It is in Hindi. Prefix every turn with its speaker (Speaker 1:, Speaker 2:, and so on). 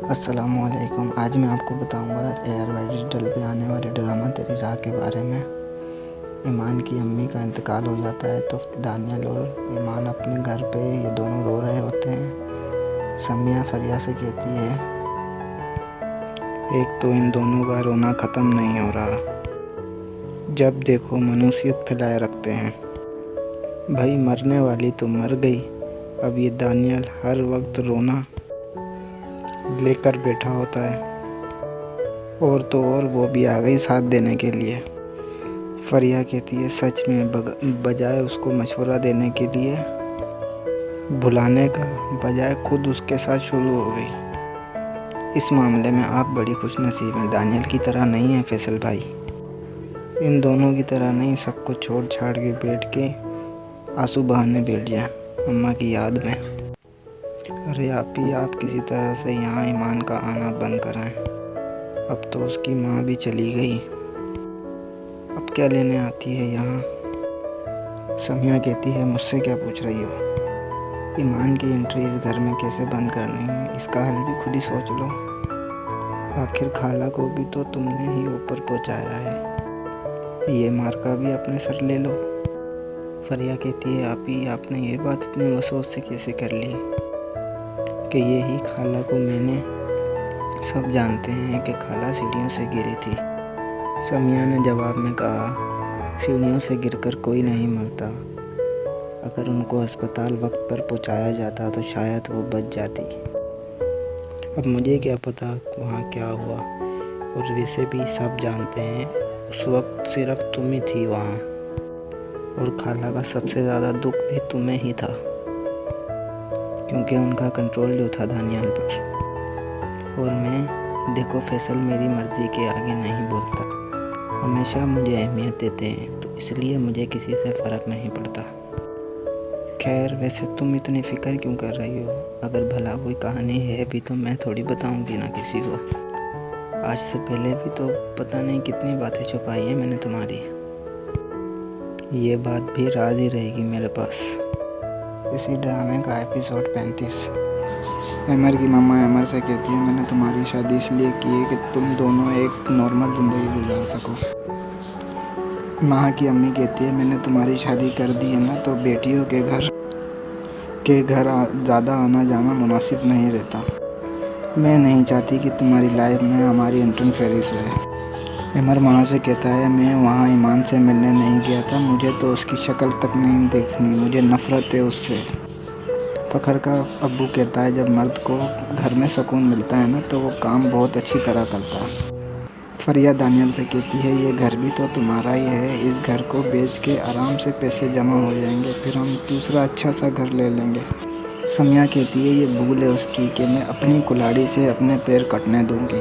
Speaker 1: अस्सलामुअलैकुम। आज मैं आपको बताऊंगा ARY डिजिटल पे आने वाले ड्रामा तेरी राह के बारे में। ईमान की अम्मी का इंतकाल हो जाता है तो दानियल और ईमान अपने घर पे ये दोनों रो रहे होते हैं। समिया फरिया से कहती है, एक तो इन दोनों का रोना ख़त्म नहीं हो रहा, जब देखो मनुसियत फैलाए रखते हैं। भाई मरने वाली तो मर गई, अब ये दानियल हर वक्त रोना लेकर बैठा होता है। और तो और वो भी आ गई साथ देने के लिए। फरिया कहती है, सच में बजाय उसको मशवरा देने के लिए भुलाने का बजाय खुद उसके साथ शुरू हो गई। इस मामले में आप बड़ी खुशनसीब हैं। दानियल की तरह नहीं है फैसल भाई, इन दोनों की तरह नहीं। सबको छोड़ छाड़ के बैठ के आंसू बहाने बैठ जाए अम्मा की याद में। अरे आप किसी तरह से यहाँ ईमान का आना बंद कराएं। अब तो उसकी माँ भी चली गई, अब क्या लेने आती है यहाँ। समिया कहती है, मुझसे क्या पूछ रही हो। ईमान की एंट्री इस घर में कैसे बंद करनी है, इसका हल भी खुद ही सोच लो। आखिर खाला को भी तो तुमने ही ऊपर पहुँचाया है, ये मार्का भी अपने सर ले लो। फरिया कहती है, आपने ये बात इतने वसूल से कैसे कर ली कि यही खाला को मैंने। सब जानते हैं कि खाला सीढ़ियों से गिरी थी। समिया ने जवाब में कहा, सीढ़ियों से गिरकर कोई नहीं मरता। अगर उनको अस्पताल वक्त पर पहुंचाया जाता तो शायद वो बच जाती। अब मुझे क्या पता वहाँ क्या हुआ, और वैसे भी सब जानते हैं उस वक्त सिर्फ तुम ही थी वहाँ, और खाला का सबसे ज़्यादा दुख भी तुम्हें ही था, क्योंकि उनका कंट्रोल जो था दानियल पर। और मैं देखो फैसल मेरी मर्ज़ी के आगे नहीं बोलता, हमेशा मुझे अहमियत देते हैं, तो इसलिए मुझे किसी से फ़र्क नहीं पड़ता। खैर वैसे तुम इतनी फ़िक्र क्यों कर रही हो। अगर भला कोई कहानी है भी तो मैं थोड़ी बताऊंगी ना किसी को। आज से पहले भी तो पता नहीं कितनी बातें छुपाई हैं मैंने तुम्हारी। ये बात भी राज ही रहेगी मेरे पास। इसी ड्रामे का एपिसोड 35। अमर की मम्मा अमर से कहती है, मैंने तुम्हारी शादी इसलिए की है कि तुम दोनों एक नॉर्मल ज़िंदगी गुजार सको। माँ की अम्मी कहती है, मैंने तुम्हारी शादी कर दी है ना, तो बेटियों के घर ज़्यादा आना जाना मुनासिब नहीं रहता। मैं नहीं चाहती कि तुम्हारी लाइफ में हमारी इंटरफेरेंस रहे। अमर माँ से कहता है, मैं वहाँ ईमान से मिलने नहीं गया था, मुझे तो उसकी शक्ल तक नहीं देखनी, मुझे नफ़रत है उससे। फ़खर का अब्बू कहता है, जब मर्द को घर में सुकून मिलता है ना, तो वो काम बहुत अच्छी तरह करता है। फरिया दानियल से कहती है, ये घर भी तो तुम्हारा ही है, इस घर को बेच के आराम से पैसे जमा हो जाएंगे, फिर हम दूसरा अच्छा सा घर ले लेंगे। समिया कहती है, ये भूल है उसकी कि मैं अपनी कुल्हाड़ी से अपने पैर कटने दूंगी।